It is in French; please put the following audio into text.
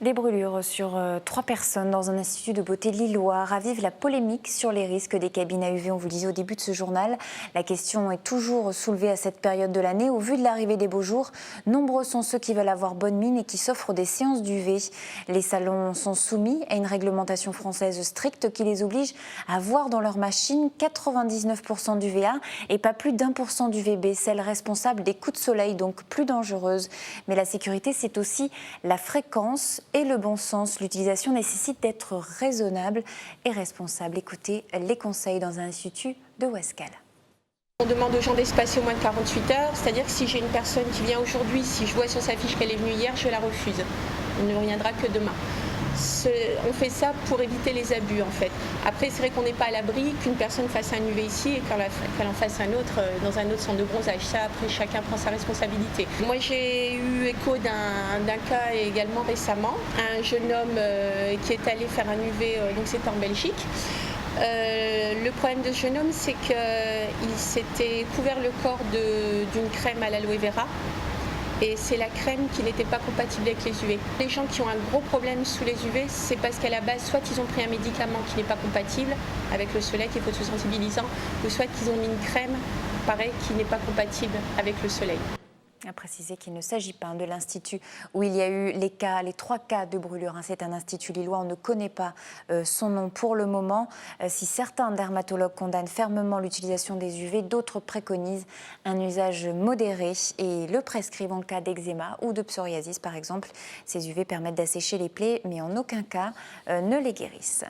Les brûlures sur 3 personnes dans un institut de beauté lillois ravivent la polémique sur les risques des cabines à UV. On vous le disait au début de ce journal, la question est toujours soulevée à cette période de l'année. Au vu de l'arrivée des beaux jours, nombreux sont ceux qui veulent avoir bonne mine et qui s'offrent des séances d'UV. Les salons sont soumis à une réglementation française stricte qui les oblige à voir dans leur machine 99% d'UVA et pas plus d'1% d'UVB, celle responsable des coups de soleil, donc plus dangereuse. Mais la sécurité, c'est aussi la fréquence et le bon sens. L'utilisation nécessite d'être raisonnable et responsable. Écoutez les conseils dans un institut de Ouescal. On demande aux gens d'espacer au moins de 48 heures, c'est-à-dire que si j'ai une personne qui vient aujourd'hui, si je vois sur sa fiche qu'elle est venue hier, je la refuse. Elle ne reviendra que demain. On fait ça pour éviter les abus en fait. Après c'est vrai qu'on n'est pas à l'abri qu'une personne fasse un UV ici et qu'elle en fasse un autre dans un autre centre de bronzage. Ça après chacun prend sa responsabilité. Moi j'ai eu écho d'un cas également récemment. Un jeune homme qui est allé faire un UV, donc c'était en Belgique. Le problème de ce jeune homme c'est qu'il s'était couvert le corps d'une crème à l'aloe vera. Et c'est la crème qui n'était pas compatible avec les UV. Les gens qui ont un gros problème sous les UV, c'est parce qu'à la base, soit ils ont pris un médicament qui n'est pas compatible avec le soleil, qui est photosensibilisant, ou soit qu'ils ont mis une crème, pareil, qui n'est pas compatible avec le soleil. À préciser qu'il ne s'agit pas de l'institut où il y a eu les 3 cas de brûlure. C'est un institut lillois, on ne connaît pas son nom pour le moment. Si certains dermatologues condamnent fermement l'utilisation des UV, d'autres préconisent un usage modéré et le prescrivent en cas d'eczéma ou de psoriasis par exemple. Ces UV permettent d'assécher les plaies mais en aucun cas ne les guérissent.